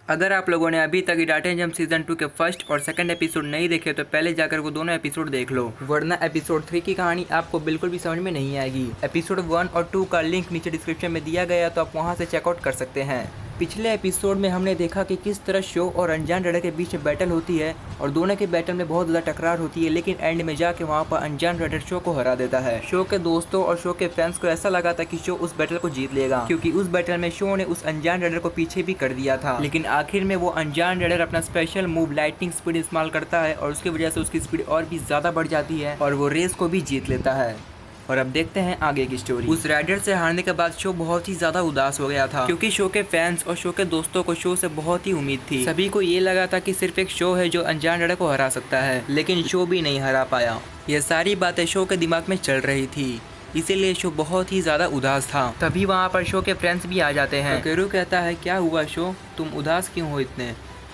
अगर आप लोगों ने अभी तक इडाटन जंप सीजन 2 के फर्स्ट और सेकंड एपिसोड नहीं देखे तो पहले जाकर वो दोनों एपिसोड देख लो, वरना एपिसोड 3 की कहानी आपको बिल्कुल भी समझ में नहीं आएगी। एपिसोड 1 और 2 का लिंक नीचे डिस्क्रिप्शन में दिया गया तो आप वहां से चेकआउट कर सकते हैं। पिछले एपिसोड में हमने देखा कि किस तरह शो और अनजान रेडर के बीच बैटल होती है और दोनों के बैटल में बहुत ज़्यादा टकरार होती है, लेकिन एंड में जाके वहाँ पर अनजान रेडर शो को हरा देता है। शो के दोस्तों और शो के फैंस को ऐसा लगा था कि शो उस बैटल को जीत लेगा, क्योंकि उस बैटल में शो ने उस अनजान रेडर को पीछे भी कर दिया था। लेकिन आखिर में वो अनजान रेडर अपना स्पेशल मूव लाइटनिंग स्पीड इस्तेमाल करता है और उसकी वजह से उसकी स्पीड और भी ज़्यादा बढ़ जाती है और वो रेस को भी जीत लेता है। और अब देखते हैं आगे की स्टोरी। उस राइडर से हारने के बाद शो बहुत ही ज्यादा उदास हो गया था, क्योंकि शो के फैंस और शो के दोस्तों को शो से बहुत ही उम्मीद थी। सभी को ये लगा था कि सिर्फ एक शो है जो अनजान राइडर को हरा सकता है, लेकिन शो भी नहीं हरा पाया। ये सारी बातें शो के दिमाग में चल रही थी, इसीलिए शो बहुत ही ज्यादा उदास था। तभी वहाँ पर शो के फ्रेंड्स भी आ जाते हैं। ककेरू कहता है, क्या हुआ शो, तुम उदास क्यों हो इतने?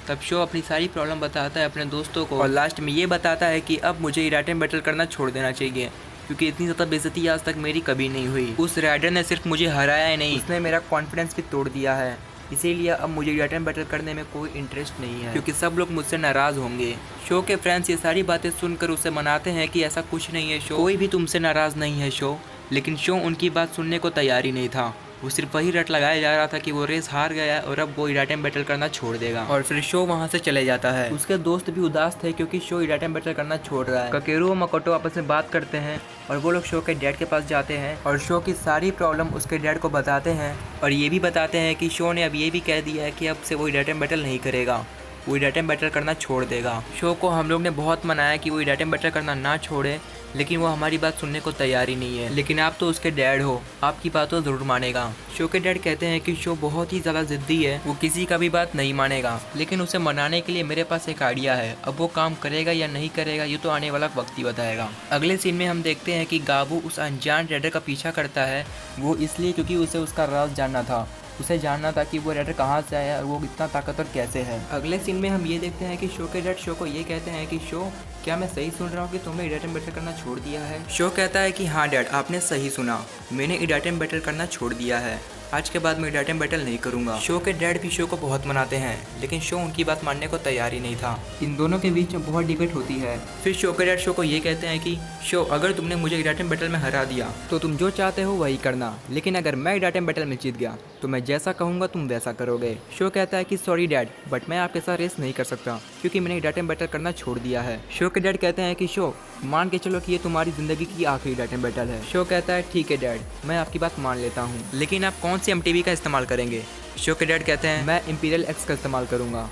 तब शो अपनी सारी प्रॉब्लम बताता है अपने दोस्तों को और लास्ट में ये बताता है कि अब मुझे इडाटन बैटल करना छोड़ देना चाहिए, क्योंकि इतनी ज़्यादा बेइज्जती आज तक मेरी कभी नहीं हुई। उस राइडर ने सिर्फ मुझे हराया ही नहीं, उसने मेरा कॉन्फिडेंस भी तोड़ दिया है। इसीलिए अब मुझे इडाटन बैटल करने में कोई इंटरेस्ट नहीं है, क्योंकि सब लोग मुझसे नाराज़ होंगे। शो के फ्रेंड्स ये सारी बातें सुनकर उसे मनाते हैं कि ऐसा कुछ नहीं है शो, कोई भी तुमसे नाराज़ नहीं है शो। लेकिन शो उनकी बात सुनने को तैयार ही नहीं था। वो सिर्फ वही रट लगाया जा रहा था कि वो रेस हार गया है और अब वो इडाटन बैटल करना छोड़ देगा, और फिर शो वहाँ से चले जाता है। उसके दोस्त भी उदास थे क्योंकि शो इडाटन बैटल करना छोड़ रहा है। ककेरू और मकोटो आपस में बात करते हैं और वो लोग शो के डैड के पास जाते हैं और शो की सारी प्रॉब्लम उसके डैड को बताते हैं और ये भी बताते हैं कि शो ने अब ये भी कह दिया है कि अब से वो इडाटन बैटल नहीं करेगा, वो इडाटन बैटल करना छोड़ देगा। शो को हम लोग ने बहुत मनाया कि वो इडाटन बैटल करना ना छोड़े, लेकिन वो हमारी बात सुनने को तैयार ही नहीं है। लेकिन आप तो उसके डैड हो, आपकी बात तो ज़रूर मानेगा। शो के डैड कहते हैं कि शो बहुत ही ज़्यादा ज़िद्दी है, वो किसी का भी बात नहीं मानेगा, लेकिन उसे मनाने के लिए मेरे पास एक आइडिया है। अब वो काम करेगा या नहीं करेगा ये तो आने वाला वक्त ही बताएगा। अगले सीन में हम देखते हैं कि गाबू उस अनजान रेडर का पीछा करता है, वो इसलिए क्योंकि उसे उसका राज जानना था। उसे जानना था कि वो रेडर कहाँ से आया और वो इतना ताकतवर कैसे है। अगले सीन में हम ये देखते हैं कि शो के डैड शो को ये कहते हैं कि शो, क्या मैं सही सुन रहा हूँ कि तुमने इडाटन बैटल करना छोड़ दिया है? शो कहता है कि हाँ डैड, आपने सही सुना, मैंने इडाटन बैटल करना छोड़ दिया है। आज के बाद मैं इडाटन बैटल नहीं करूंगा। शो के डैड भी शो को बहुत मनाते हैं, लेकिन शो उनकी बात मानने को तैयार ही नहीं था। इन दोनों के बीच में बहुत डिबेट होती है। फिर शो के डैड शो को ये कहते हैं कि शो, अगर तुमने मुझे इडाटन बैटल में हरा दिया तो तुम जो चाहते हो वही करना, लेकिन अगर मैं इडाटन बैटल में जीत गया तो मैं जैसा कहूँगा तुम वैसा करोगे। शो कहता है कि सॉरी डैड, बट मैं आपके साथ रेस नहीं कर सकता क्योंकि मैंने इडाटन बैटल करना छोड़ दिया है। शो के डैड कहते हैं कि शो, मान के चलो कि ये तुम्हारी ज़िंदगी की आखिरी इडाटन बैटल है। शो कहता है ठीक है डैड, मैं आपकी बात मान लेता हूँ, लेकिन आप कौन सी MTV का इस्तेमाल करेंगे? शो के डैड कहते हैं मैं इंपीरियल एक्स का इस्तेमाल करूँगा।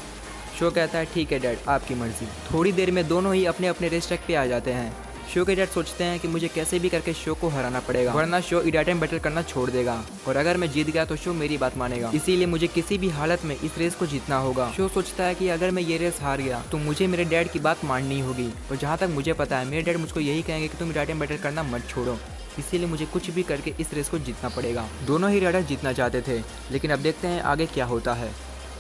शो कहता है ठीक है डैड, आपकी मर्जी। थोड़ी देर में दोनों ही अपने अपने रेस ट्रैक पे आ जाते हैं। शो के डैड सोचते हैं कि मुझे कैसे भी करके शो को हराना पड़ेगा, वरना शो इडाटन बैटल करना छोड़ देगा, और अगर मैं जीत गया तो शो मेरी बात मानेगा, इसीलिए मुझे किसी भी हालत में इस रेस को जीतना होगा। शो सोचता है कि अगर मैं ये रेस हार गया तो मुझे मेरे डैड की बात माननी होगी, और जहाँ तक मुझे पता है मेरे डैड मुझको यही कहेंगे कि तुम इडाटन बैटल करना मत छोड़ो, इसीलिए मुझे कुछ भी करके इस रेस को जीतना पड़ेगा। दोनों ही राइडर जीतना चाहते थे, लेकिन अब देखते हैं आगे क्या होता है।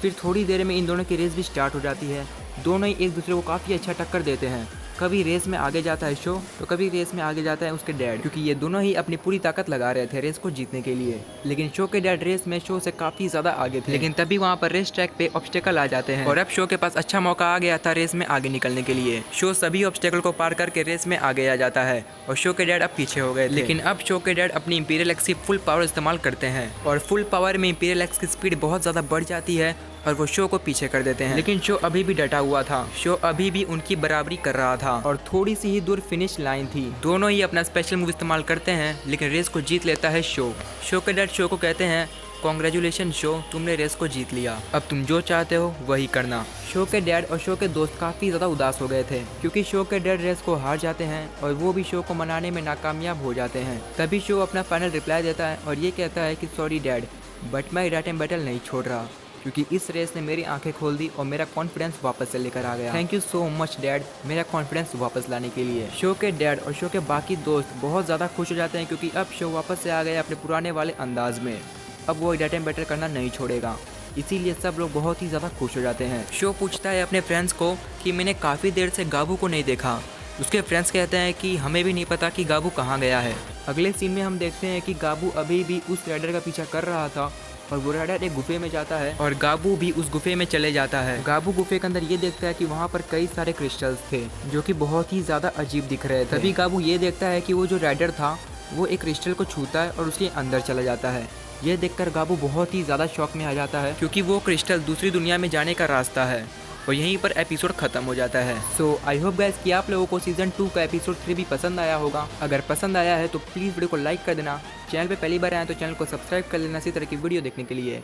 फिर थोड़ी देर में इन दोनों की रेस भी स्टार्ट हो जाती है। दोनों ही एक दूसरे को काफ़ी अच्छा टक्कर देते हैं। कभी रेस में आगे जाता है शो तो कभी रेस में आगे जाता है उसके डैड, क्योंकि ये दोनों ही अपनी पूरी ताकत लगा रहे थे रेस को जीतने के लिए। लेकिन शो के डैड रेस में शो से काफ़ी ज़्यादा आगे थे। लेकिन तभी वहाँ पर रेस ट्रैक पे ऑब्स्टेकल आ जाते हैं और अब शो के पास अच्छा मौका आ गया था रेस में आगे निकलने के लिए। शो सभी ऑब्स्टेकल को पार करके रेस में आगे आ जाता है और शो के डैड अब पीछे हो गए थे। लेकिन अब शो के डैड अपनी इंपीरियल एक्स की फुल पावर इस्तेमाल करते हैं और फुल पावर में इंपीरियल एक्स की स्पीड बहुत ज़्यादा बढ़ जाती है और वो शो को पीछे कर देते हैं। लेकिन शो अभी भी डटा हुआ था, शो अभी भी उनकी बराबरी कर रहा था और थोड़ी सी ही दूर फिनिश लाइन थी। दोनों ही अपना स्पेशल मूव इस्तेमाल करते हैं, लेकिन रेस को जीत लेता है शो। शो के डैड शो को कहते हैं कॉन्ग्रेचुलेशन शो, तुमने रेस को जीत लिया, अब तुम जो चाहते हो वही करना। शो के डैड और शो के दोस्त काफ़ी ज़्यादा उदास हो गए थे, क्योंकि शो के डैड रेस को हार जाते हैं और वो भी शो को मनाने में नाकामयाब हो जाते हैं। तभी शो अपना फाइनल रिप्लाई देता है और ये कहता है कि सॉरी डैड, बट मैं इडाटन बैटल नहीं छोड़ रहा, क्योंकि इस रेस ने मेरी आंखें खोल दी और मेरा कॉन्फिडेंस वापस से लेकर आ गया। Thank you so much dad, मेरा कॉन्फिडेंस वापस लाने के लिए। शो के डैड और शो के बाकी दोस्त बहुत ज़्यादा खुश हो जाते हैं, क्योंकि अब शो वापस से आ गया अपने पुराने वाले अंदाज में। अब वो इडाटन बैटल करना नहीं छोड़ेगा, इसीलिए सब लोग बहुत ही ज़्यादा खुश हो जाते हैं। शो पूछता है अपने फ्रेंड्स को कि मैंने काफ़ी देर से गाबू को नहीं देखा। उसके फ्रेंड्स कहते हैं कि हमें भी नहीं पता कि गाबू कहाँ गया है। अगले सीन में हम देखते हैं कि गाबू अभी भी उस राइडर का पीछा कर रहा था और वो राइडर एक गुफे में जाता है और गाबू भी उस गुफे में चले जाता है। गाबू गुफे के अंदर ये देखता है कि वहाँ पर कई सारे क्रिस्टल्स थे जो कि बहुत ही ज्यादा अजीब दिख रहे थे। तभी गाबू ये देखता है कि वो जो राइडर था वो एक क्रिस्टल को छूता है और उसके अंदर चला जाता है। ये देखकर गाबू बहुत ही ज़्यादा शॉक में आ जाता है क्योंकि वो क्रिस्टल दूसरी दुनिया में जाने का रास्ता है और यहीं पर एपिसोड खत्म हो जाता है। सो आई होप गाइस कि आप लोगों को सीजन 2 का एपिसोड 3 भी पसंद आया होगा। अगर पसंद आया है तो प्लीज़ वीडियो को लाइक कर देना। चैनल पे पहली बार आए तो चैनल को सब्सक्राइब कर लेना इसी तरह की वीडियो देखने के लिए।